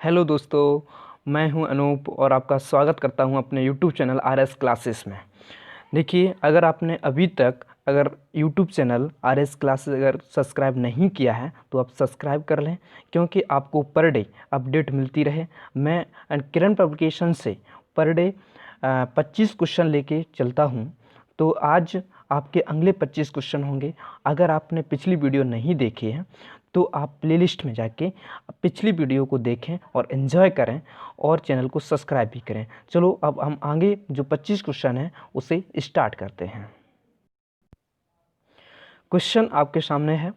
Hello दोस्तों, मैं हूं अनूप और आपका स्वागत करता हूं अपने यूट्यूब चैनल RS क्लासेस में। देखिए, अगर आपने अभी तक यूट्यूब चैनल RS क्लासेस अगर सब्सक्राइब नहीं किया है तो आप सब्सक्राइब कर लें, क्योंकि आपको पर डे अपडेट मिलती रहे। मैं किरण पब्लिकेशन से पर डे 25 क्वेश्चन लेके चलता हूं। तो आज आपके अगले 25 क्वेश्चन होंगे। अगर आपने पिछली वीडियो नहीं देखी है तो आप प्लेलिस्ट में जाके पिछली वीडियो को देखें और एंजॉय करें और चैनल को सब्सक्राइब भी करें। चलो अब हम आगे जो 25 क्वेश्चन हैं उसे स्टार्ट करते हैं। क्वेश्चन आपके सामने है,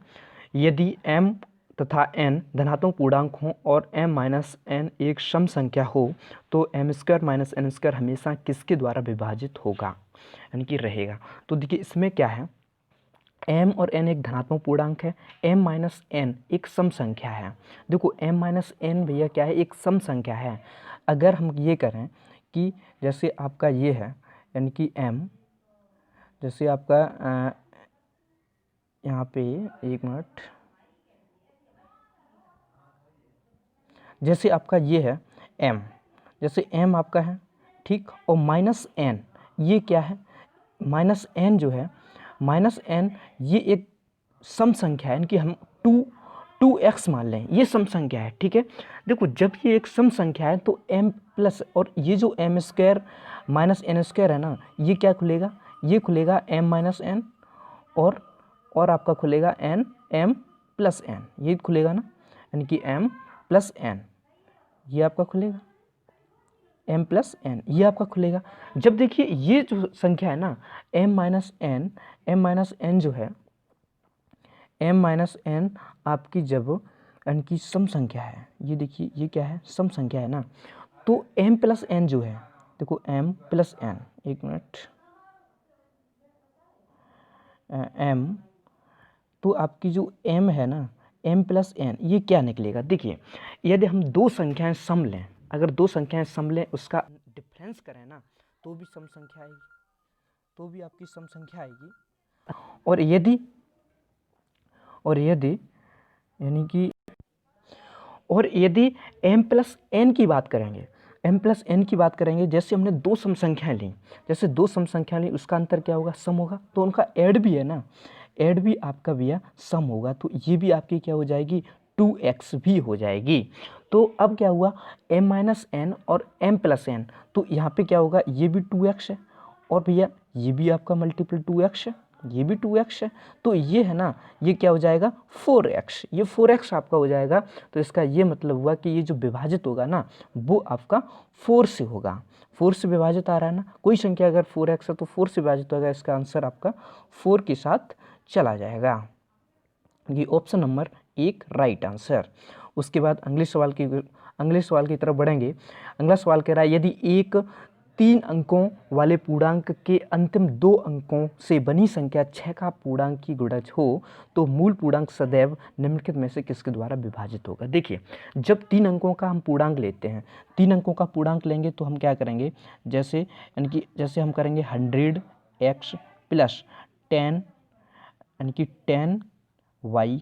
यदि m तथा n धनात्मक पूर्णांक हों और m माइनस n एक सम संख्या हो तो m square minus n square हमेशा किसके द्वारा विभाजित होगा, यानी कि रहेगा। तो देखिए, इसमें क्या है, m और n एक धनात्मक पूर्णांक है, m माइनस n एक सम संख्या है। देखो, m माइनस n भैया क्या है, एक सम संख्या है। अगर हम ये करें कि जैसे आपका ये है, यानी कि m, जैसे आपका यहाँ पे एक मिनट, जैसे आपका ये है m, जैसे m आपका है, ठीक, और माइनस n ये क्या है, माइनस n जो है, माइनस n ये एक सम संख्या है, यानी कि हम 2x मान लें, ये सम संख्या है, ठीक है। देखो, जब ये एक सम संख्या है तो m प्लस, और ये जो m square minus n square है ना, ये क्या खुलेगा, ये खुलेगा m माइनस n, और आपका खुलेगा m प्लस n, ये खुलेगा ना, यानी कि m प्लस n, ये आपका खुलेगा m प्लस n, ये आपका खुलेगा। जब देखिए ये जो संख्या है ना, m माइनस n जो है, m माइनस n आपकी जब n की सम संख्या है, ये देखिए ये क्या है, सम संख्या है ना, तो m प्लस n जो है, देखो m प्लस n, एक मिनट, m, तो आपकी जो m है ना, m प्लस n, ये क्या निकलेगा। देखिए, यदि हम दो संख्याएं सम लें, अगर दो संख्याएं सम लें, उसका डिफरेंस करें ना, तो भी सम संख्या आएगी, तो भी आपकी सम संख्या आएगी। और यदि m प्लस n की बात करेंगे, m प्लस n की बात करेंगे, जैसे हमने दो सम संख्याएं ली, जैसे दो सम संख्या ली, उसका अंतर क्या होगा, सम होगा, तो उनका ऐड भी है ना, ऐड भी आपका भैया सम होगा, तो ये भी आपकी क्या हो जाएगी, 2x भी हो जाएगी। तो अब क्या हुआ, m माइनस n और m प्लस n, तो यहाँ पे क्या होगा, ये भी 2x है, और भैया ये भी आपका मल्टीपल 2x है, ये भी 2x है, तो ये है ना, ये क्या हो जाएगा 4x, ये 4x आपका हो जाएगा। तो इसका ये मतलब हुआ कि ये जो विभाजित होगा ना, वो आपका 4 से होगा, 4 से विभाजित आ रहा है ना, कोई संख्या अगर 4x है तो 4 से विभाजित होगा, इसका आंसर आपका 4 के साथ चला जाएगा। ये ऑप्शन नंबर 1 राइट आंसर। उसके बाद अगले सवाल की तरफ बढ़ेंगे। अगला सवाल कह रहा है, यदि एक 3 अंकों वाले पूर्णांक के अंतिम 2 अंकों से बनी संख्या 6 का पूर्णांक की गुणज हो तो मूल पूर्णांक सदैव निम्नलिखित में से किसके द्वारा विभाजित होगा। देखिए, जब 3 अंकों का हम पूर्णांक लेते हैं, 3 अंकों का पूर्णांक लेंगे तो हम क्या करेंगे, जैसे यानी कि जैसे हम करेंगे 100x प्लस 10, यानी कि 10y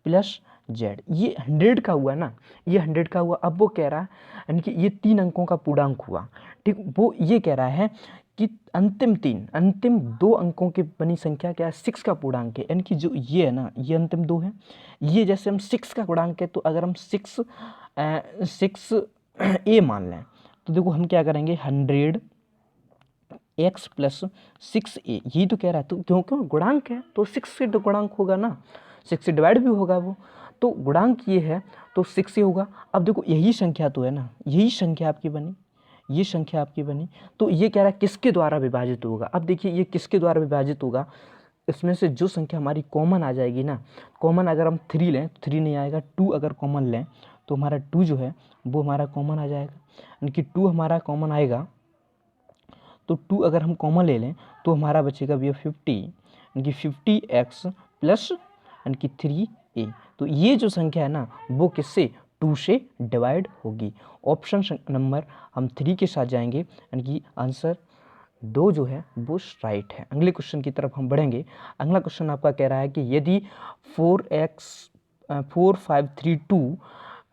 प्लस z, ये 100 का हुआ ना, ये 100 का हुआ। अब वो कह रहा है, यानी कि ये 3 अंकों का पूर्णांक हुआ, ठीक, वो ये कह रहा है कि अंतिम 2 अंकों की बनी संख्या क्या है, 6 का पूर्णांक है, यानी कि जो ये है ना, ये अंतिम 2 है, ये जैसे हम 6 का पूर्णांक है, तो अगर हम 6a मान लें, तो देखो हम क्या करेंगे, 100x प्लस 6a, यही तो कह रहा है, तो क्योंकि गुणांक है तो 6 से गुणांक होगा ना, 6 से डिवाइड भी होगा वो, तो गुणांक ये है तो 6 से होगा। अब देखो, यही संख्या तो है ना, यही संख्या आपकी बनी, ये संख्या आपकी बनी, तो ये कह रहा है किसके द्वारा विभाजित होगा। अब देखिए, ये किसके द्वारा विभाजित होगा, इसमें से जो संख्या हमारी कॉमन आ जाएगी ना, कॉमन अगर हम 3 लें तो 3 नहीं आएगा, 2 अगर कॉमन लें तो हमारा 2 जो है वो हमारा कॉमन आ जाएगा, यानी कि 2 हमारा कॉमन आएगा, तो 2 अगर हम कॉमन ले लें तो हमारा बचेगा भैया 50, यानी कि 50x प्लस यानी कि 3a। तो ये जो संख्या है ना, वो किससे, 2 से डिवाइड होगी। ऑप्शन नंबर हम 3 के साथ जाएंगे, यानी कि आंसर 2 जो है वो राइट है। अगले क्वेश्चन की तरफ हम बढ़ेंगे। अगला क्वेश्चन आपका कह रहा है कि यदि 4532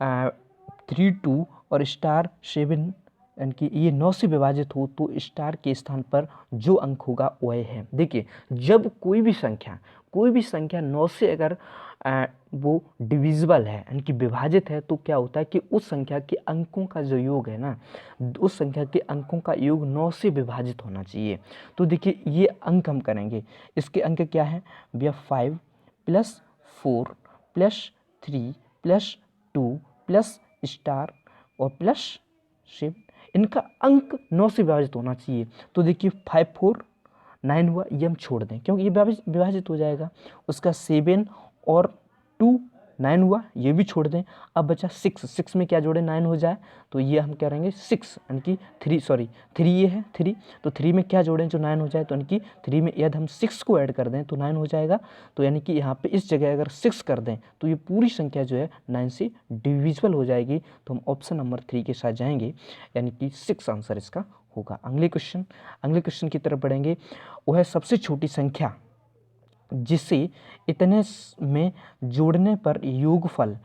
3 2 और स्टार 7 यानी कि ये 9 से विभाजित हो तो स्टार के स्थान पर जो अंक होगा वह है। देखिए जब कोई भी संख्या 9 से अगर वो डिविजिबल है यानी कि विभाजित है तो क्या होता है कि उस संख्या के अंकों का जो योग है ना, उस संख्या के अंकों का योग 9 से विभाजित होना चाहिए। तो देखिए ये अंक हम करेंगे, इसके अंक क्या है भैया 5 + 4 + 3 + 2 + स्टार और +7, इनका अंक 9 से विभाजित होना चाहिए। तो देखिए 5 4 9 हुआ, ये हम छोड़ दें क्योंकि ये विभाजित हो जाएगा। उसका 7 और 2 9 हुआ, ये भी छोड़ दें। अब बचा 6 में क्या जोड़े 9 हो जाए, तो ये हम करेंगे 6 यानी कि 3 ये है 3, तो 3 में क्या जोड़ें जो 9 हो जाए, तो यानी कि 3 में यदि हम 6 को ऐड कर दें तो 9 हो जाएगा। तो यानी कि यहाँ पे इस जगह अगर 6 कर दें तो ये पूरी संख्या जो है 9 से डिविजिबल हो जाएगी। तो हम ऑप्शन नंबर 3 के साथ जाएंगे, यानी कि 6 आंसर इसका होगा। अगले क्वेश्चन की तरफ बढ़ेंगे। वह है सबसे छोटी संख्या जिसे इतने में जोड़ने पर योगफल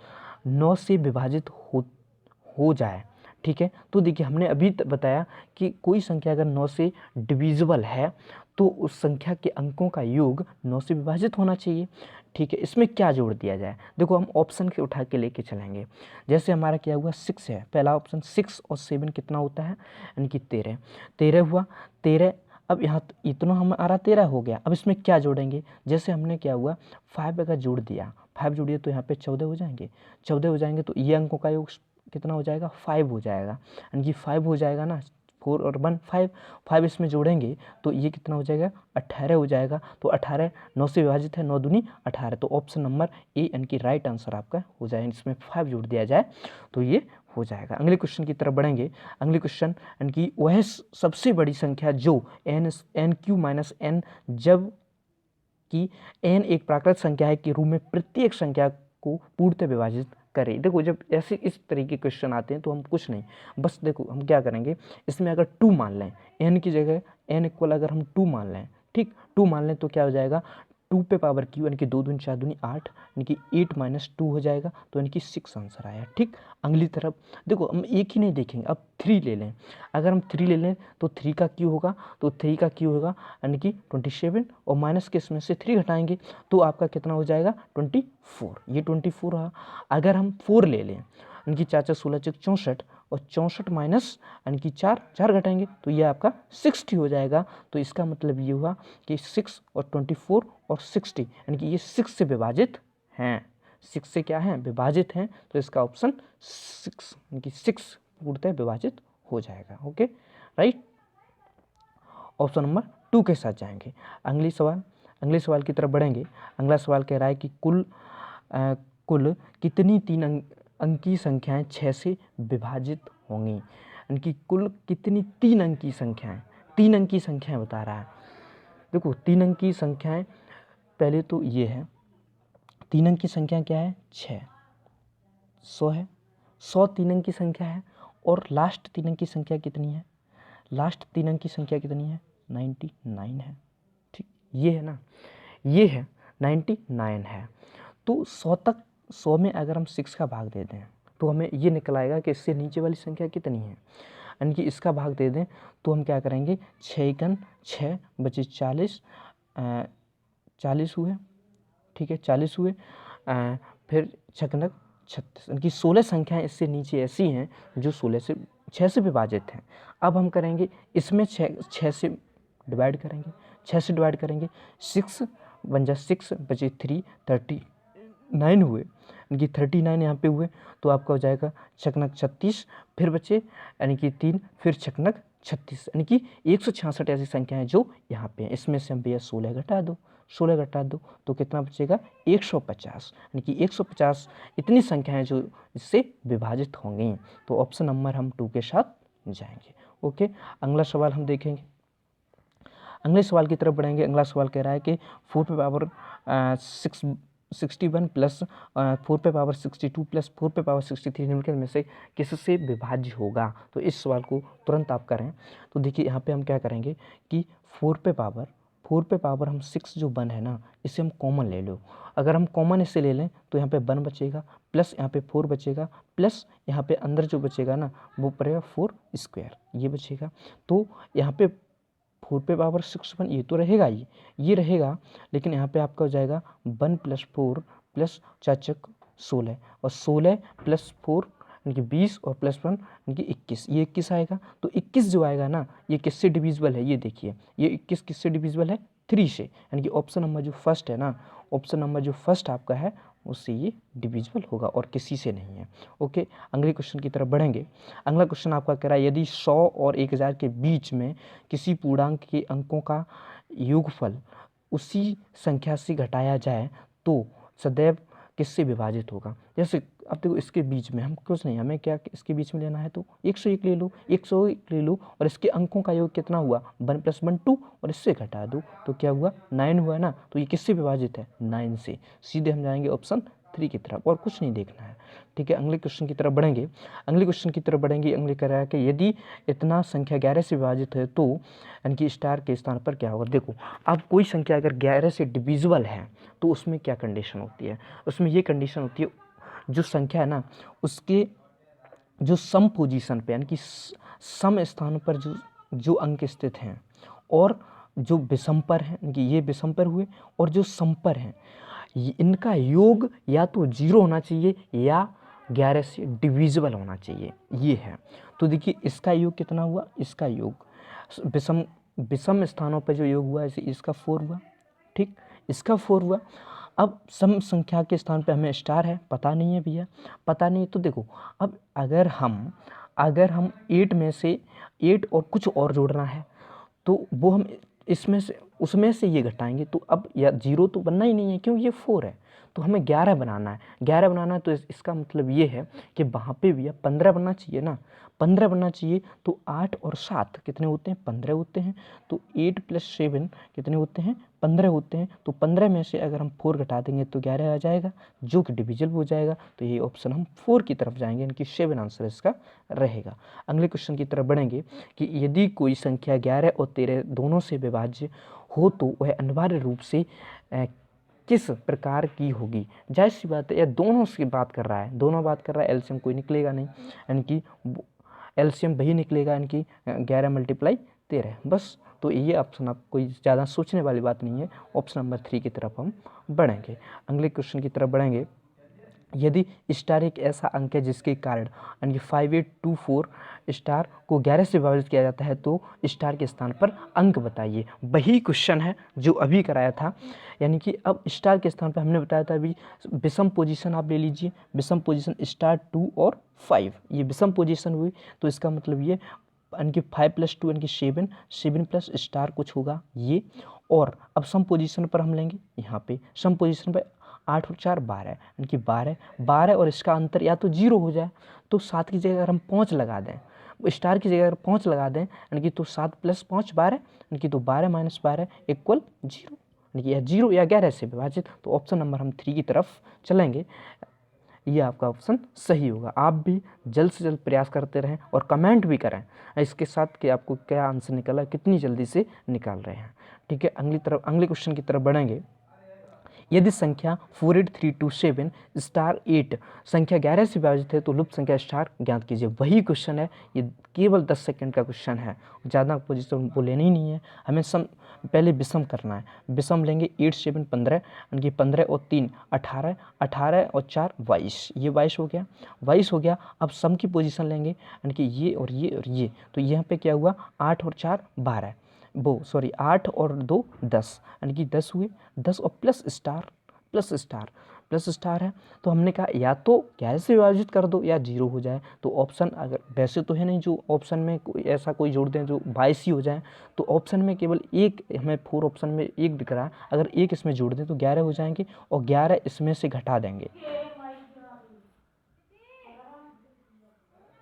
9 से विभाजित हो जाए। ठीक है, तो देखिए हमने अभी बताया कि कोई संख्या अगर 9 से डिविजिबल है तो उस संख्या के अंकों का योग 9 से विभाजित होना चाहिए। ठीक है, इसमें क्या जोड़ दिया जाए, देखो हम ऑप्शन के उठा के लेके चलेंगे। जैसे हमारा क्या हुआ 6 है, पहला ऑप्शन 6 और 7 कितना होता है, यानी कि 13 हुआ। 13 अब यहाँ इतना हमारा 13 हो गया। अब इसमें क्या जोड़ेंगे, जैसे हमने क्या हुआ 5 अगर जोड़ दिया, 5 जोड़िए तो यहाँ पे 14 हो जाएंगे। 14 हो जाएंगे तो ये अंकों का योग कितना हो जाएगा 5 हो जाएगा, यानी कि 5 हो जाएगा ना, 4 और 1 5 इसमें जोड़ेंगे तो ये कितना हो जाएगा 18 हो जाएगा। तो 18 9 से विभाजित है, 9 दूनी 18, तो ऑप्शन नंबर ए यानी कि राइट आंसर आपका हो जाए। इसमें 5 जोड़ दिया जाए तो ये हो जाएगा। अगले क्वेश्चन की तरफ बढ़ेंगे। अगले क्वेश्चन यानी कि वह सबसे बड़ी संख्या जो n⁻n जब कि n एक प्राकृत संख्या है के रूप में प्रत्येक संख्या को पूर्णतः विभाजित करे। देखो जब ऐसे इस तरीके के क्वेश्चन आते हैं तो हम कुछ नहीं, बस देखो हम क्या करेंगे, इसमें अगर 2 मान लें, n की जगह n इक्वल अगर हम 2 मान लें, ठीक 2 मान लें तो क्या हो जाएगा 2 पे पावर q यानी कि 2 दूनी 4 दूनी 8 यानी कि 8 - 2 हो जाएगा, तो यानी कि 6 आंसर आया। ठीक, अगली तरफ देखो हम एक ही नहीं देखेंगे, अब 3 ले लें। अगर हम 3 ले लें तो 3 का q होगा, तो 3 का q होगा यानी कि 27 और माइनस के इसमें से 3 घटाएंगे तो आपका कितना हो जाएगा 24, ये 24 रहा। अगर हम 4 ले लें यानी कि 4 4 16 64 और 64 माइनस यानी कि 4 घटाएंगे तो ये आपका 60 हो जाएगा। तो इसका मतलब ये हुआ कि 6 और 24 और 60 यानी कि ये 6 से विभाजित हैं, 6 से क्या है विभाजित हैं, तो इसका ऑप्शन 6 यानी कि 6 पूर्णतः विभाजित हो जाएगा। ओके राइट, ऑप्शन नंबर 2 के साथ जाएंगे। अगले सवाल की तरफ बढ़ेंगे। अगला सवाल कह रहा है कि कुल कितनी 3 अंकी संख्याएं 6 से विभाजित होंगी, यानी कि कुल कितनी 3 अंकी संख्याएं बता रहा है। देखो 3 अंकी संख्याएं, पहले तो ये है 3 अंकी संख्या क्या है 6, 100 है, 100 3 अंकी संख्या है, और लास्ट 3 अंकी संख्या कितनी है, लास्ट 3 अंकी संख्या कितनी है 99 है। ठीक, ये है ना, ये है 99 है। तो 100 में अगर हम 6 का भाग दे दें तो हमें ये निकल आएगा कि इससे नीचे वाली संख्या कितनी है, यानी कि इसका भाग दे दें तो हम क्या करेंगे 6 6 बचे 40 हुए। ठीक है 40 हुए, फिर छकनक 36, यानी कि 16 संख्याएं इससे नीचे ऐसी हैं जो 6 से विभाजित हैं। अब हम करेंगे इसमें 6 से डिवाइड करेंगे, 6 से डिवाइड करेंगे, 6 बन जा 6 बचे 3 39 हुए, यानी कि 39 यहाँ पे हुए तो आपका हो जाएगा छकनक 36, फिर बचे यानी कि 3 फिर छकनक 36, यानी कि 166 ऐसी संख्याएं जो यहाँ पे हैं। इसमें से हम भैया 16 घटा दो तो कितना बचेगा 150, यानी कि 150 इतनी संख्याएं जो इससे विभाजित होंगी। तो ऑप्शन नंबर हम 2 के साथ जाएंगे। ओके, अगला सवाल हम देखेंगे। अगले सवाल की तरफ बढ़ेंगे। अगला सवाल कह रहा है कि 4 पे पावर 61 प्लस 4 पे पावर 62 प्लस 4 पे पावर 63 निम्नलिखित में से किससे विभाज्य होगा। तो इस सवाल को तुरंत आप करें। तो देखिए यहाँ पे हम क्या करेंगे कि 4 पे पावर 4 पे पावर हम 6 जो 1 है ना, इसे हम कॉमन ले लो। अगर हम कॉमन इसे ले लें तो यहाँ पे 1 बचेगा, प्लस यहाँ पे 4 बचेगा, प्लस यहाँ पे अंदर जो बचेगा ना वो पड़ेगा 4 स्क्वायर, ये बचेगा। तो यहाँ पे 4 पे पावर 6 1 ये तो रहेगा ही, ये रहेगा, लेकिन यहाँ पे आपका हो जाएगा 1 + 4 प्लस 4 चक 16, और 16 + 4 यानी कि 20 और +1 यानी कि 21, ये 21 आएगा। तो 21 जो आएगा ना, ये किससे डिविजिबल है, ये देखिए, ये 21 किससे डिविजिबल है, 3 से, यानी कि ऑप्शन नंबर जो फर्स्ट है ना, ऑप्शन नंबर जो फर्स्ट आपका है उससे ये डिविजिबल होगा और किसी से नहीं है। ओके, अगले क्वेश्चन की तरफ बढ़ेंगे। अगला क्वेश्चन आपका कह रहा है यदि 100 और 1000 के बीच में किसी पूर्णांक के अंकों का योगफल उसी संख्या से घटाया जाए तो सदैव किससे विभाजित होगा। जैसे अब देखो इसके बीच में हम कुछ नहीं, हमें क्या इसके बीच में लेना है, तो 101 ले लो, 101 ले लो, और इसके अंकों का योग कितना हुआ, 1 + 1 2, और इससे घटा दो तो क्या हुआ, 9 हुआ ना। तो ये किससे विभाजित है, 9 से। सीधे हम जाएंगे ऑप्शन 3 की तरफ, और कुछ नहीं देखना है। ठीक है, अगले क्वेश्चन की तरफ बढ़ेंगे। अगले क्वेश्चन की तरफ बढ़ेंगे। अगले कह रहा है कि यदि इतना संख्या 11 से विभाजित है तो यानी कि स्टार के स्थान पर क्या होगा। देखो अब कोई संख्या अगर 11 से डिविजिबल है तो उसमें क्या कंडीशन होती है, उसमें ये कंडीशन होती है जो संख्या है ना उसके जो सम पोजीशन पे यानी कि सम स्थान पर जो अंक स्थित हैं और जो विषमपर हैं, यानी कि ये विषमपर हुए और जो समपर हैं, इनका योग या तो 0 होना चाहिए या 11 से डिविजिबल होना चाहिए, ये है। तो देखिए इसका योग कितना हुआ, इसका योग विषम स्थानों पर जो योग हुआ जैसे इसका 4 हुआ, ठीक, इसका 4 हुआ। अब सम संख्या के स्थान पे हमें स्टार है, पता नहीं है भैया, पता नहीं। तो देखो अब अगर हम 8 में से 8 और कुछ और जोड़ना है तो वो हम इसमें से उसमें से ये घटाएंगे, तो अब या 0 तो बनना ही नहीं है क्योंकि ये 4 है, तो हमें 11 बनाना है। 11 बनाना है तो इसका मतलब ये है कि वहाँ पे भी 15 बनना चाहिए ना, 15 बनना चाहिए। तो 8 और 7 कितने होते हैं, 15 होते हैं। तो 8 + 7 कितने होते हैं, 15 होते हैं। तो 15 में से अगर हम 4 घटा देंगे तो 11 आ जाएगा जो कि डिविजिबल हो जाएगा। तो ये ऑप्शन हम 4 की तरफ जाएंगे, यानी कि 7 आंसर इसका रहेगा। अगले क्वेश्चन की तरफ बढ़ेंगे कि यदि कोई संख्या 11 और 13 दोनों से विभाज्य हो तो वह अनिवार्य रूप से किस प्रकार की होगी। जाहिर सी बात है, यह दोनों से बात कर रहा है, दोनों बात कर रहा है, एलसीएम कोई निकलेगा नहीं, यानी कि एलसीएम वही निकलेगा, यानी कि 11 × 13 बस। तो ये ऑप्शन आप कोई ज़्यादा सोचने वाली बात नहीं है। ऑप्शन नंबर 3 की तरफ हम बढ़ेंगे। अगले क्वेश्चन की तरफ बढ़ेंगे। यदि स्टार एक ऐसा अंक है जिसके कारण यानी कि 5824 स्टार को 11 से विभाजित किया जाता है तो स्टार के स्थान पर अंक बताइए। वही क्वेश्चन है जो अभी कराया था, यानी कि अब स्टार के स्थान पर हमने बताया था अभी विषम पोजीशन आप ले लीजिए, विषम पोजीशन स्टार 2 और 5 ये विषम पोजीशन हुई। तो इसका मतलब ये यानी कि 5 + 2 यानी कि 7 प्लस स्टार कुछ होगा ये। और अब सम पोजीशन पर हम लेंगे, यहाँ पे सम पोजीशन पर 8 और 4 12 यानी कि 12 और इसका अंतर या तो 0 हो जाए, तो 7 की जगह अगर हम 5 लगा दें, स्टार की जगह अगर 5 लगा दें यानी कि तो 7 + 5 12 यानी कि तो 12 - 12 = 0, यानी कि या 0 या 11 से विभाजित। तो ऑप्शन नंबर हम 3 की तरफ चलेंगे, ये आपका ऑप्शन सही होगा। आप भी जल्द से जल्द प्रयास करते रहें और कमेंट भी करें इसके साथ कि आपको क्या आंसर निकला, कितनी जल्दी से निकाल रहे हैं। ठीक है, अगले क्वेश्चन की तरफ बढ़ेंगे। यदि संख्या 48327 स्टार 8 संख्या 11 से विभाजित है तो लुप्त संख्या स्टार ज्ञात कीजिए। वही क्वेश्चन है, ये केवल 10 सेकंड का क्वेश्चन है, ज़्यादा पोजीशन वो लेनी ही नहीं है, हमें पहले विषम करना है। विषम लेंगे 8 7 15 यानी कि 15 और 3 18, 18 और 4 22, ये 22 हो गया, 22 हो गया। अब सम की पोजीशन लेंगे यानी कि ये और ये और ये, तो यहाँ पे क्या हुआ 8 और 4 12 8 और 2 10 यानी कि 10 हुए, 10 और प्लस स्टार है। तो हमने कहा या तो 11 से विभाजित कर दो या 0 हो जाए। तो ऑप्शन अगर वैसे तो है नहीं जो ऑप्शन में ऐसा कोई जोड़ दें जो 22 ही हो जाए, तो ऑप्शन में केवल एक, हमें 4 ऑप्शन में एक दिख रहा है, अगर एक इसमें जोड़ दें तो 11 हो जाएंगे और 11 इसमें से घटा देंगे।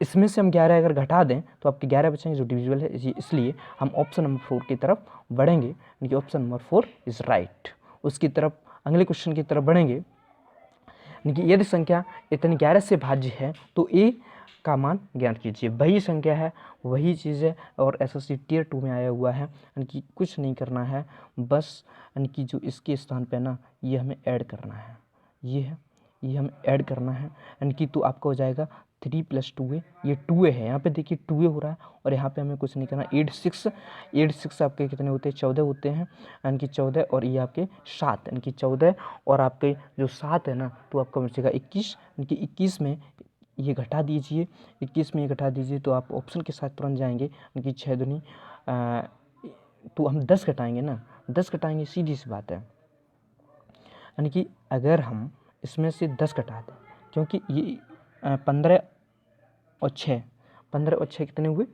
इसमें से हम 11 अगर घटा दें तो आपके 11 बचेंगे जो डिविजिबल है, इसलिए हम ऑप्शन नंबर 4 की तरफ बढ़ेंगे, यानी कि ऑप्शन नंबर 4 इज़ राइट। उसकी तरफ अगले क्वेश्चन की तरफ बढ़ेंगे। यानी कि यदि संख्या इतनी 11 से भाज्य है तो ए का मान ज्ञात कीजिए। वही संख्या है, वही चीज़ है, और एसएससी टियर 2 में आया हुआ है। यानी कि कुछ नहीं करना है, बस यानी कि जो इसके स्थान पे ना ये हमें ऐड करना है, ये है, ये हमें ऐड करना है। यानी कि तो आपका हो जाएगा 3 + 2a, ये 2a है, यहाँ पे देखिए 2a हो रहा है, और यहाँ पे हमें कुछ नहीं करना। 8 6 आपके कितने होते हैं? 14 होते हैं, यानी कि 14, और ये आपके 7, यानी कि 14 और आपके जो 7 है ना तो आपका बचेगा 21, यानी कि 21 में ये घटा दीजिए, 21 में ये घटा दीजिए तो आप ऑप्शन के साथ तुरंत जाएंगे, यानी कि 6 दूनी तो हम 10 घटाएंगे ना, 10 घटाएंगे, सीधी सी बात है। यानी कि अगर हम इसमें से 10 घटा दें, क्योंकि ये 15 और 6, 15 और 6 कितने हुए?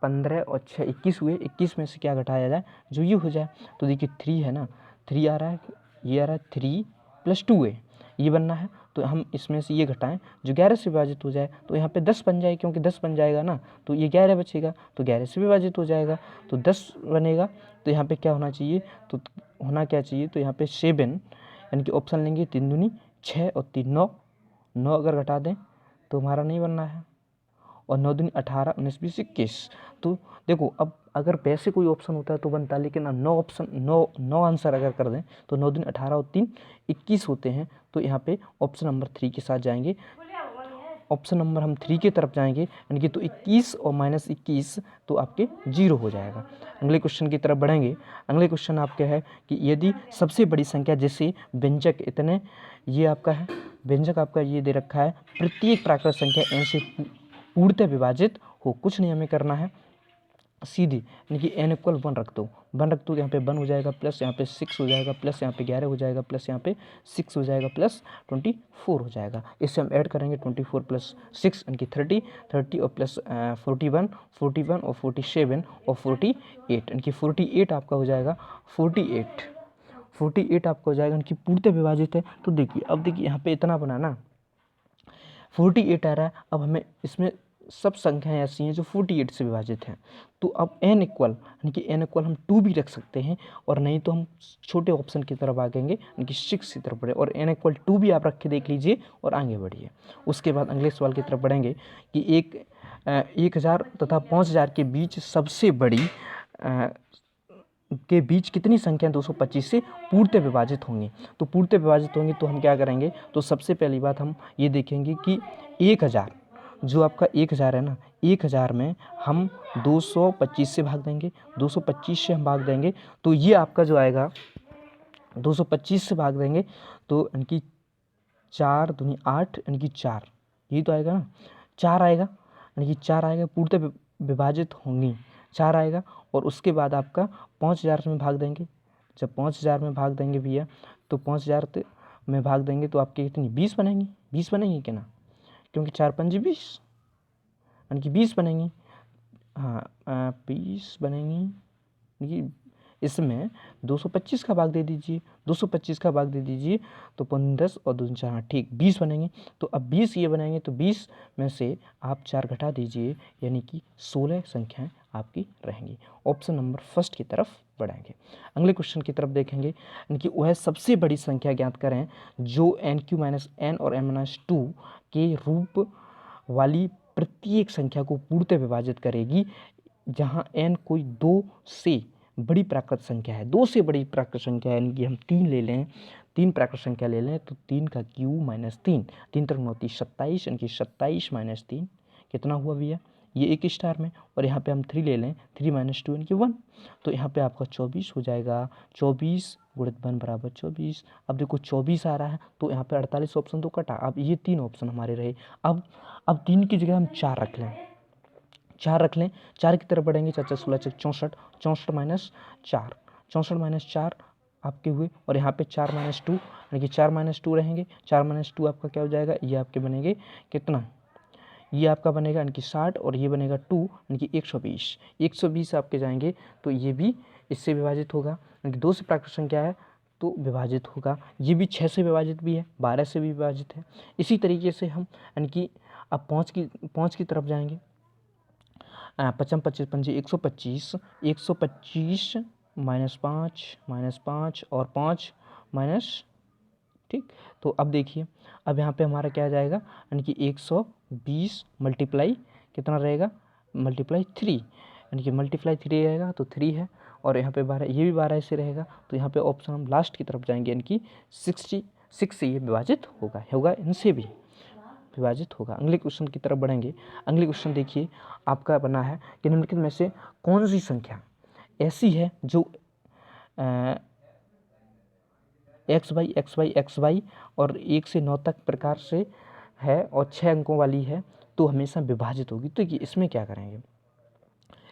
15 और 6 21 हुए। 21 में से क्या घटाया जाए? जो ये हो जाए। तो देखिए 3 है ना, 3 आ रहा है, ये आ रहा है 3 + 2a, ये बनना है। तो हम इसमें से ये घटाएं, जो 11 से विभाजित हो जाए तो यहाँ पे 10 बन जाए, क्योंकि 10 बन जाएगा ना तो ये 11 बचेगा, तो 11 से विभाजित हो जाएगा तो 10 बनेगा। तो यहाँ पे क्या होना चाहिए? तो होना क्या चाहिए? तो यहाँ पे 7, यानी कि ऑप्शन लेंगे 3 दूनी 6 और 3 9, 9 अगर घटा दें तो हमारा नहीं बनना है, और 9 दूनी 18, 19 20 21। तो देखो अब अगर वैसे कोई ऑप्शन होता है तो बनता, लेकिन अब 9 ऑप्शन 9 आंसर अगर कर दें तो 9 दूनी 18 और 3 21 होते हैं। तो यहाँ पे ऑप्शन नंबर 3 के साथ जाएंगे, ऑप्शन नंबर हम 3 की तरफ जाएंगे, यानी कि तो 21 और -21 तो आपके 0 हो जाएगा। अगले क्वेश्चन की तरफ बढ़ेंगे। अगले क्वेश्चन आपके है कि यदि सबसे बड़ी संख्या जैसे व्यंजक इतने, ये आपका है व्यंजक, आपका ये दे रखा है, प्रत्येक प्राकृत संख्या n से पूर्णतः विभाजित हो, कुछ नहीं हमें करना है, सीधी, यानी कि n = 1 रख दो, 1 रख दो, यहाँ पे 1 हो जाएगा, प्लस यहाँ पे 6 हो जाएगा, प्लस यहाँ पे 11 हो जाएगा, प्लस यहाँ पे 6 हो जाएगा, प्लस 24 हो जाएगा। इससे हम ऐड करेंगे 24 + 6 यानी कि 30, 30 और प्लस 41, 41 और 47 और 48, यानी कि 48 आपका हो जाएगा, 48 आपका हो जाएगा, यानी कि पूर्णतः विभाजित है। तो देखिए अब देखिए यहाँ पे इतना बना ना, 48 आ रहा है। अब हमें इसमें सब संख्याएं ऐसी हैं जो 48 से विभाजित हैं। तो अब n इक्वल, यानी कि n इक्वल हम 2 भी रख सकते हैं, और नहीं तो हम छोटे ऑप्शन की तरफ आगेंगे, यानी कि 6 की तरफ बढ़े, और n इक्वल 2 भी आप रख के देख लीजिए और आगे बढ़िए। उसके बाद अगले सवाल की तरफ बढ़ेंगे कि 1000 तथा 5000 के बीच सबसे बड़ी के बीच कितनी संख्या 225 से पूर्णतः विभाजित होंगी। तो पूर्णतः विभाजित होंगी तो हम क्या करेंगे? तो सबसे पहली बात हम ये देखेंगे कि 1000, जो आपका 1000 है ना, 1000 में हम 225 से भाग देंगे, 225 से हम भाग देंगे तो ये आपका जो आएगा 225 से भाग देंगे तो यानी कि 4 दूनी 8, यानी कि 4, यही तो आएगा ना, 4 आएगा, यानी कि 4 आएगा, पूर्णतः विभाजित होंगी 4 आएगा। और उसके बाद आपका 5000 में भाग देंगे, जब 5000 में भाग देंगे भैया तो 5000 में भाग देंगे तो आपके कितनी 20 बनेंगी, 20 बनेंगी क्या ना, क्योंकि 4 पंजे 20, यानी कि 20 बनेंगी। हाँ 20 बनेंगी, यानी इसमें 225 का भाग दे दीजिए, 225 का भाग दे दीजिए तो 15 और 2 4, ठीक 20 बनेंगे। तो अब 20 ये बनेंगे तो 20 में से आप 4 घटा दीजिए, यानी कि 16 संख्याएं आपकी रहेंगी। ऑप्शन नंबर फर्स्ट की तरफ बढ़ेंगे। अगले क्वेश्चन की तरफ देखेंगे, यानी कि वह सबसे बड़ी संख्या ज्ञात करें जो NQ - n और m-2 के रूप वाली प्रत्येक संख्या को पूर्णतः विभाजित करेगी, जहाँ n कोई 2 से बड़ी प्राकृत संख्या है, 2 से बड़ी प्राकृत संख्या है, यानी कि हम 3 ले लें, 3 प्राकृत संख्या ले लें तो 3 का क्यूब -3, 3 3 9 27, यानी कि 27 - 3 कितना हुआ भैया? ये एक स्टार में, और यहाँ पे हम 3 ले लें, 3 - 2 यानी कि 1, तो यहाँ पे आपका 24 हो जाएगा, 24 × 1 = 24। अब देखो 24 आ रहा है तो यहाँ पे 48 ऑप्शन तो कटा, अब ये 3 ऑप्शन हमारे रहे। अब 3 की जगह हम 4 रख लें, 4 रख लें, 4 की तरफ बढ़ेंगे, 4 4 16 64, 64 - 4, 64 - 4 आपके हुए, और यहाँ पे 4 - 2, यानी कि 4 - 2 रहेंगे, 4 - 2 आपका क्या हो जाएगा? ये आपके बनेंगे कितना? ये आपका बनेगा यानी कि 60, और ये बनेगा 2 यानी कि 120, 120 आपके जाएंगे तो ये भी इससे विभाजित होगा, यानी कि 2 से प्राकृत संख्या है तो विभाजित होगा। ये भी 6 से विभाजित भी है, 12 से भी विभाजित है। इसी तरीके से हम यानी कि अब 5 की तरफ जाएंगे। 55 25 पंजे 125, 125 -5 और 5 माइनस, ठीक। तो अब देखिए, अब यहाँ पे हमारा क्या आ जाएगा, यानी कि 120 मल्टीप्लाई कितना रहेगा, मल्टीप्लाई 3, यानी कि मल्टीप्लाई 3 रहेगा तो 3 है, और यहाँ पे 12, ये भी 12 ऐसे रहेगा। तो यहाँ पे ऑप्शन हम लास्ट की तरफ जाएंगे, यानी कि 66 से ये विभाजित होगा इनसे भी विभाजित होगा। अगले क्वेश्चन की तरफ बढ़ेंगे। अगले क्वेश्चन देखिए, आपका बना है कि निम्नलिखित में से कौन सी संख्या ऐसी है जो x बाई और 1 से 9 तक प्रकार से है और 6 अंकों वाली है, तो हमेशा विभाजित होगी। तो ये इसमें क्या करेंगे,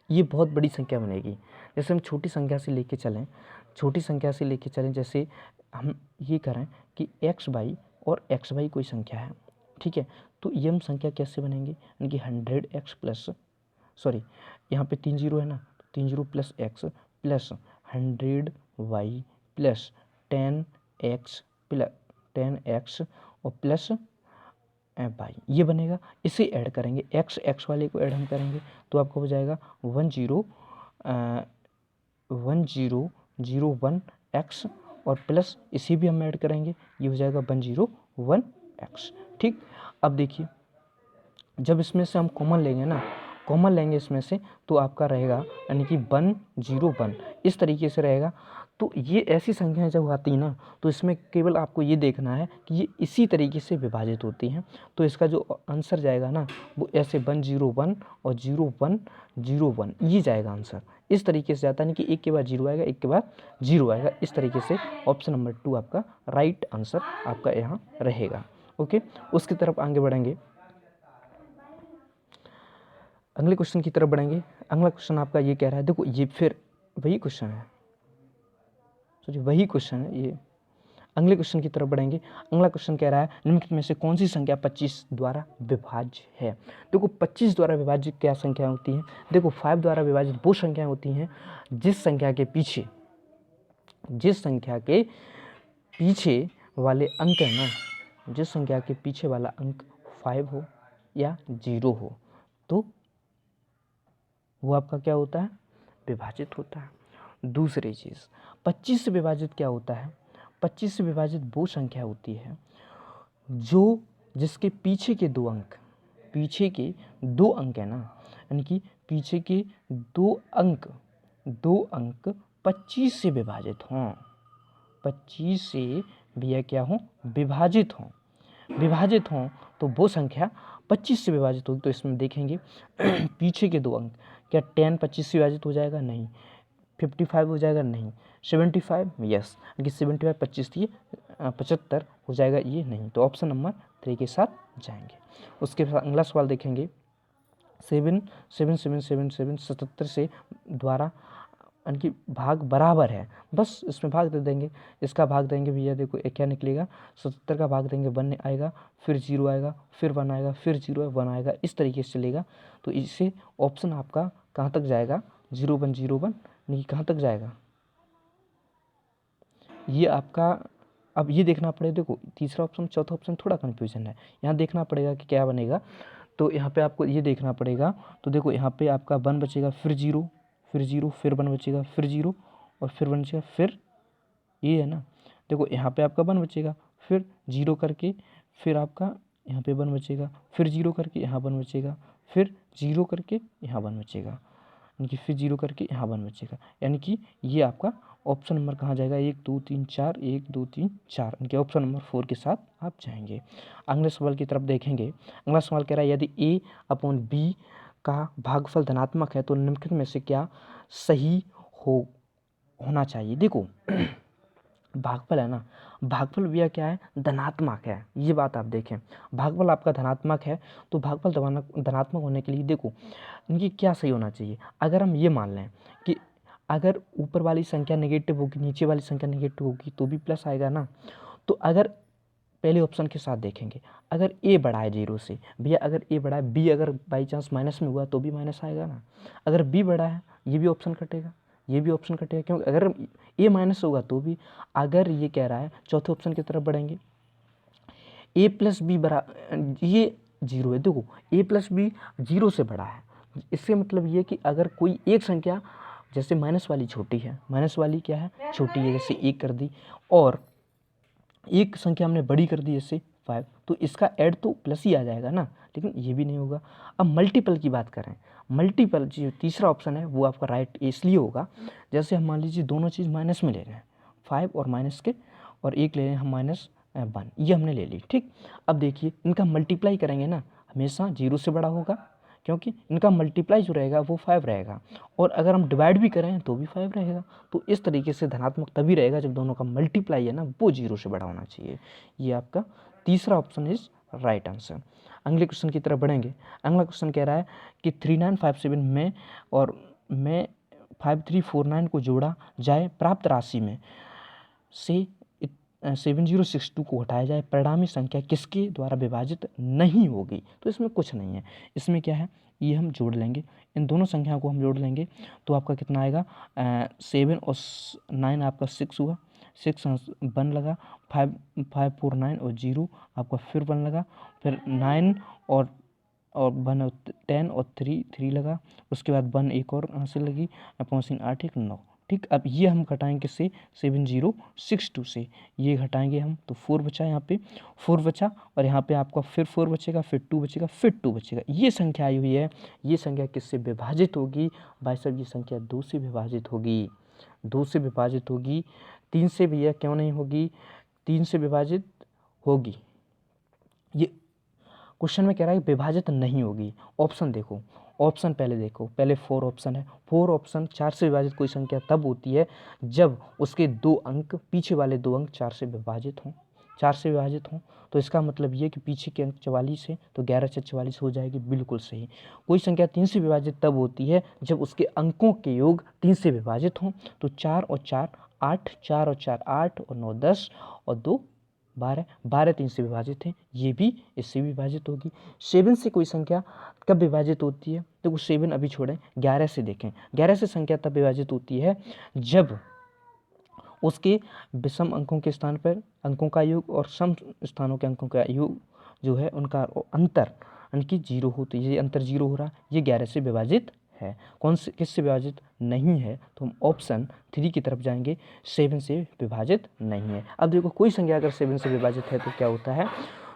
ये बहुत बड़ी संख्या बनेगी। जैसे हम छोटी संख्या से लेके चलें, जैसे हम ये करें कि x बाई और x बाई कोई संख्या है, ठीक है। तो ये हम संख्या कैसे बनेंगे, यानी कि 100x प्लस, सॉरी यहाँ पे 3 जीरो है ना, 3 zero plus x plus 100y plus 10x और प्लस बाई, ये बनेगा। इसे ऐड करेंगे, x वाले को ऐड हम करेंगे तो आपको हो जाएगा 1001x और प्लस इसी भी हम ऐड करेंगे, ये हो जाएगा 101x, ठीक। अब देखिए, जब इसमें से हम कॉमन लेंगे इसमें से, तो आपका रहेगा यानी कि 101 इस तरीके से रहेगा। तो ये ऐसी संख्याएं जब आती हैं ना, तो इसमें केवल आपको ये देखना है कि ये इसी तरीके से विभाजित होती हैं। तो इसका जो आंसर जाएगा ना, वो ऐसे 101 और 0101 ये जाएगा आंसर, इस तरीके से जाता है, यानी कि एक के बाद 0 आएगा, एक के बाद 0 आएगा, इस तरीके से ऑप्शन नंबर 2 आपका राइट आंसर आपका यहाँ रहेगा। ओके, उसकी तरफ आगे बढ़ेंगे, अगले क्वेश्चन की तरफ बढ़ेंगे। अगला क्वेश्चन आपका ये कह रहा है, देखो ये फिर वही क्वेश्चन है ये। अगले क्वेश्चन की तरफ बढ़ेंगे। अगला क्वेश्चन कह रहा है, निम्नलिखित में से कौन सी संख्या 25 द्वारा विभाज्य है। देखो 25 द्वारा विभाज्य क्या संख्या होती है, देखो 5 द्वारा विभाजित वो संख्याएं होती हैं जिस संख्या के पीछे वाले अंक है ना, जिस संख्या के पीछे वाला अंक 5 हो या 0 हो, तो वो आपका क्या होता है, विभाजित होता है। दूसरी चीज़, 25 से विभाजित क्या होता है, 25 से विभाजित वो संख्या होती है जो जिसके पीछे के दो अंक है ना, यानी कि पीछे के दो अंक 25 से विभाजित हों, 25 से भैया क्या हों, विभाजित हों, तो वो संख्या 25 से विभाजित होगी। तो इसमें देखेंगे पीछे के दो अंक, क्या 10 25 से विभाजित हो जाएगा, नहीं। 55 हो जाएगा, नहीं। 75 यस, कि 75 25 थी 75 हो जाएगा, ये नहीं। तो ऑप्शन नंबर 3 के साथ जाएंगे। उसके बाद अगला सवाल देखेंगे, 77 से द्वारा, यानी कि भाग बराबर है, बस इसमें भाग दे देंगे, इसका भाग देंगे भैया, देखो क्या निकलेगा, 77 का भाग देंगे 1 आएगा, फिर 0 आएगा, फिर 1 आएगा, फिर 0 1 आएगा, इस तरीके से चलेगा। तो इससे ऑप्शन आपका कहाँ तक जाएगा, 0101, नहीं कहाँ तक जाएगा ये आपका। अब ये देखना पड़ेगा, देखो तीसरा ऑप्शन चौथा ऑप्शन थोड़ा कन्फ्यूजन है, यहाँ देखना पड़ेगा कि क्या बनेगा। तो यहाँ पे आपको ये देखना पड़ेगा, तो देखो यहाँ पे आपका 1 बचेगा, फिर 0 फिर 1 बचेगा, फिर 0 और फिर 1 बचेगा, फिर ये है ना, देखो यहाँ पे आपका 1 बचेगा, फिर 0 करके फिर आपका यहाँ पे 1 बचेगा, फिर 0 करके यहाँ 1 बचेगा, फिर 0 करके यहाँ 1 बचेगा, यानी कि फिर 0 करके यहाँ 1 बचेगा, यानी कि ये आपका ऑप्शन नंबर कहाँ जाएगा, 1 2 3 4, 1 2 3 4, यानी कि ऑप्शन नंबर 4 के साथ आप जाएंगे। अगले सवाल की तरफ देखेंगे। अगला सवाल कह रहा है, यदि A/B का भागफल धनात्मक है तो निम्नलिखित में से क्या सही होना चाहिए। देखो भागफल है ना, भागफल भैया क्या है, धनात्मक है, ये बात आप देखें, भागफल आपका धनात्मक है, तो भागफल धनात्मक होने के लिए देखो इनकी क्या सही होना चाहिए। अगर हम ये मान लें कि अगर ऊपर वाली संख्या नेगेटिव होगी, नीचे वाली संख्या नेगेटिव होगी, तो भी प्लस आएगा ना। तो अगर पहले ऑप्शन के साथ देखेंगे, अगर ए बड़ा है 0 से, भैया अगर ए बड़ा है, बी अगर बाई चांस माइनस में हुआ तो भी माइनस आएगा ना। अगर बी बड़ा है, ये भी ऑप्शन कटेगा, ये भी ऑप्शन कटेगा, क्योंकि अगर ए माइनस होगा तो भी। अगर ये कह रहा है, चौथे ऑप्शन की तरफ बढ़ेंगे, ए प्लस बी बड़ा, ये 0 है, देखो ए प्लस बी 0 से बड़ा है, इससे मतलब ये कि अगर कोई एक संख्या, जैसे माइनस वाली छोटी है, माइनस वाली क्या है, छोटी है, जैसे 1 कर दी, और एक संख्या हमने बड़ी कर दी जैसे 5, तो इसका ऐड तो प्लस ही आ जाएगा ना, लेकिन ये भी नहीं होगा। अब मल्टीपल की बात करें, मल्टीपल जो तीसरा ऑप्शन है वो आपका राइट इसलिए होगा, जैसे हम मान लीजिए दोनों चीज़ माइनस में ले रहे हैं, 5 और माइनस के, और एक ले रहे हैं हम -1, ये हमने ले ली। ठीक, अब देखिए इनका मल्टीप्लाई करेंगे ना, हमेशा 0 से बड़ा होगा, क्योंकि इनका मल्टीप्लाई जो रहेगा वो 5 रहेगा, और अगर हम डिवाइड भी करें तो भी 5 रहेगा। तो इस तरीके से धनात्मक तभी रहेगा जब दोनों का मल्टीप्लाई है ना वो 0 से बड़ा होना चाहिए। ये आपका तीसरा ऑप्शन इज राइट आंसर। अगले क्वेश्चन की तरफ बढ़ेंगे। अगला क्वेश्चन कह रहा है कि 3957 में और में 5349 को जोड़ा जाए, प्राप्त राशि में से 7062 को घटाया जाए, परिणामी संख्या किसके द्वारा विभाजित नहीं होगी। तो इसमें कुछ नहीं है, इसमें क्या है, ये हम जोड़ लेंगे, इन दोनों संख्याओं को हम जोड़ लेंगे तो आपका कितना आएगा, 7 और 9 आपका 6 हुआ, 6 1 लगा, 549 और 0 आपका फिर 1 लगा, फिर 9 और 1 और 10 और 3 लगा, उसके बाद 1 एक और यहाँ से लगी, 5 8 1 9। ठीक, अब ये हम घटाएंगे किससे, 7062 से, ये घटाएंगे हम तो 4 बचा, यहाँ पे 4 बचा, और यहाँ पे आपका फिर 4 बचेगा, फिर 2 बचेगा, फिर 2 बचेगा। ये संख्या आई हुई है, ये संख्या किससे विभाजित होगी भाई साहब, ये संख्या 2 से विभाजित होगी, 2 से विभाजित होगी, 3 से भैया क्यों नहीं होगी, 3 से विभाजित होगी। ये क्वेश्चन में कह रहा है विभाजित नहीं होगी। ऑप्शन देखो, ऑप्शन पहले देखो, पहले 4 ऑप्शन है, 4 ऑप्शन 4 से विभाजित कोई संख्या तब होती है जब उसके 2 अंक, पीछे वाले 2 अंक 4 से विभाजित हों, 4 से विभाजित हों। तो इसका मतलब ये कि पीछे के अंक 44 है तो 11 से 44 हो जाएगी, बिल्कुल सही। कोई संख्या 3 से विभाजित तब होती है जब उसके अंकों के योग 3 से विभाजित हों। तो 4 और 4 8, 4 और 4 8 और 9 10 और 2 12, 12 3 से विभाजित है, ये भी इससे विभाजित होगी। 7 से कोई संख्या कब विभाजित होती है, देखो 7 अभी छोड़ें, 11 से देखें, 11 से संख्या तब विभाजित होती है जब उसके विषम अंकों के स्थान पर अंकों का योग और सम स्थानों के अंकों का योग जो है उनका अंतर यानी कि 0 हो, तो ये अंतर 0 हो रहा, ये 11 से विभाजित है। कौन से किससे विभाजित नहीं है, तो हम ऑप्शन 3 की तरफ जाएंगे, 7 से विभाजित नहीं है। अब देखो कोई संख्या अगर 7 से विभाजित है तो क्या होता है,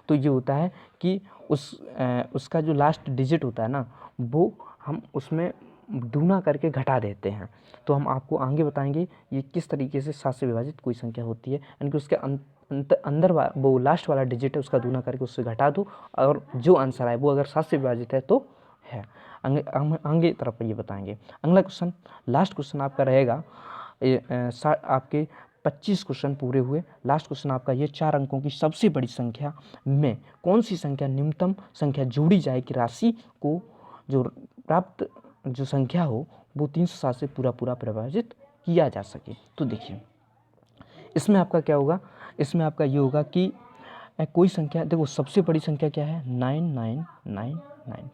तो ये होता है कि उसका जो लास्ट डिजिट होता है ना वो हम उसमें दूना करके घटा देते हैं। तो हम आपको आगे बताएंगे ये किस तरीके से 7 से विभाजित कोई संख्या होती है, यानी कि उसके अंदर वो लास्ट वाला डिजिट है उसका दूना करके उससे घटा दो, और जो आंसर आए वो अगर 7 से विभाजित है तो है। आगे तरफ ये बताएंगे। अगला क्वेश्चन, लास्ट क्वेश्चन आपका रहेगा, आपके 25 क्वेश्चन पूरे हुए, लास्ट क्वेश्चन आपका ये 4 अंकों की सबसे बड़ी संख्या में कौन सी संख्या न्यूनतम संख्या जोड़ी जाए कि राशि को जो प्राप्त जो संख्या हो वो 307 से पूरा विभाजित किया जा सके। तो देखिए इसमें आपका क्या होगा, इसमें आपका ये होगा कि कोई संख्या, देखो सबसे बड़ी संख्या क्या है, 9999,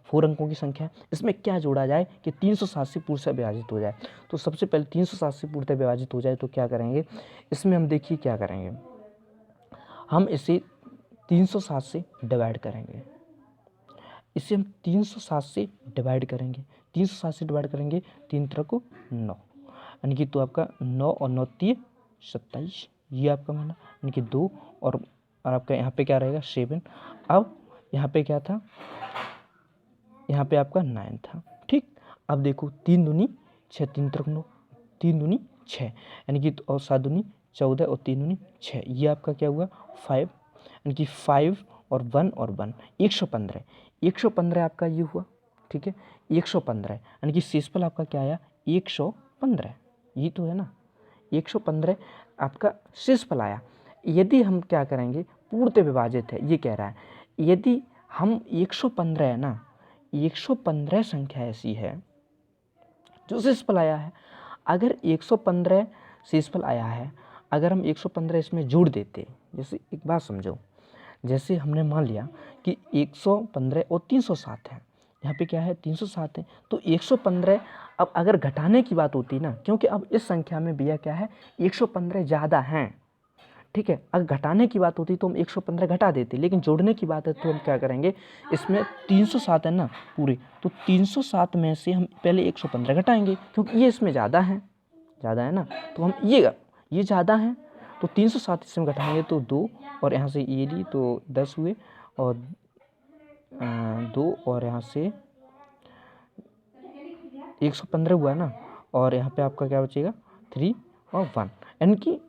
4 अंकों की संख्या है, इसमें क्या जोड़ा जाए कि 307 से पूर्णतः विभाजित हो जाए। तो सबसे पहले 307 से पूर्णतः विभाजित हो जाए तो क्या करेंगे, इसमें हम देखिए क्या करेंगे, हम इसे 307 से डिवाइड करेंगे, इसे हम 307 से डिवाइड करेंगे, 307 से डिवाइड करेंगे, 3 3 को 9, यानी कि तो आपका 9 और 9 3 27, ये आपका माना, यानी कि 2 और आपका यहाँ पे क्या रहेगा 7। अब यहाँ पे क्या था, यहाँ पे आपका 9 था। ठीक, अब देखो 3 दूनी 6, 3 3 9, 3 दूनी 6, यानी कि और 7 दूनी 14 और 3 दूनी 6, ये आपका क्या हुआ 5, यानी कि 5 और 1 और 1 115, 115 आपका ये हुआ। ठीक है, 115, यानी कि शेषफल आपका क्या आया 115, ये तो है ना, 115 आपका शेषफल आया। यदि हम क्या करेंगे, पूर्णतः विभाजित है ये कह रहा है, यदि हम 115 है ना, 115 संख्या ऐसी है जो शेषफल आया है, अगर 115 शेषफल आया है, अगर हम 115 इसमें जोड़ देते, जैसे एक बात समझो, जैसे हमने मान लिया कि 115 और 307 है, यहाँ पे क्या है 307 है, तो 115 अब अगर घटाने की बात होती ना, क्योंकि अब इस संख्या में भैया क्या है 115 ज़्यादा हैं। ठीक है, अगर घटाने की बात होती तो हम 115 घटा देते, लेकिन जोड़ने की बात है तो हम क्या करेंगे, इसमें 307 है ना पूरे, तो 307 में से हम पहले 115 घटाएंगे, क्योंकि ये इसमें ज़्यादा है ना, तो हम ये ज़्यादा है तो 307 इसमें घटाएंगे तो 2, और यहाँ से ये ली तो 10 हुए, और 2, और यहाँ से 115 हुआ ना, और यहाँ पे आपका क्या बचेगा 3 और 1, यानी कि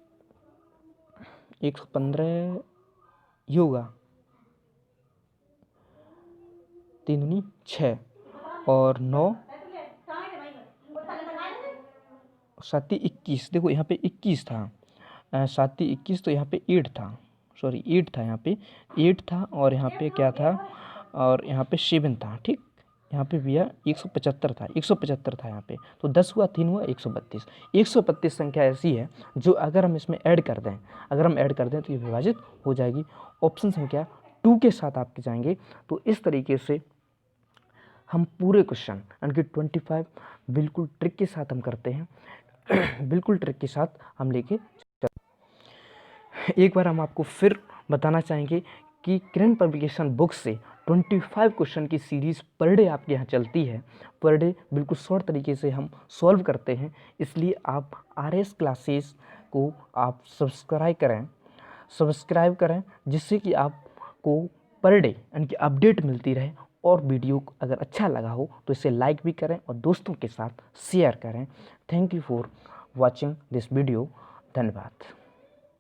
115 ये होगा 3 दूनी 6, और 9 7 21, देखो यहाँ पे 21 था, 7 21, तो यहाँ पे 8 था, सॉरी 8 था, यहाँ पे 8 था, और यहाँ पे क्या था, और यहाँ पे 7 था, ठीक। यहाँ पे भैया 175 था, 175 था यहाँ पे, तो 10 हुआ, 3 हुआ 132। 132 संख्या ऐसी है जो अगर हम इसमें ऐड कर दें, तो ये विभाजित हो जाएगी। ऑप्शन संख्या 2 के साथ आपके जाएंगे। तो इस तरीके से हम पूरे क्वेश्चन यानी कि 25 बिल्कुल ट्रिक के साथ हम करते हैं बिल्कुल ट्रिक के साथ हम लेके एक बार हम आपको फिर बताना चाहेंगे कि किरण पब्लिकेशन बुक से 25 क्वेश्चन की सीरीज़ पर डे आपके यहाँ चलती है। पर डे बिल्कुल शॉर्ट तरीके से हम सॉल्व करते हैं, इसलिए आप RS क्लासेस को आप सब्सक्राइब करें जिससे कि आपको पर डे यानी कि अपडेट मिलती रहे। और वीडियो अगर अच्छा लगा हो तो इसे लाइक भी करें और दोस्तों के साथ शेयर करें। Thank you for watching this video. धन्यवाद।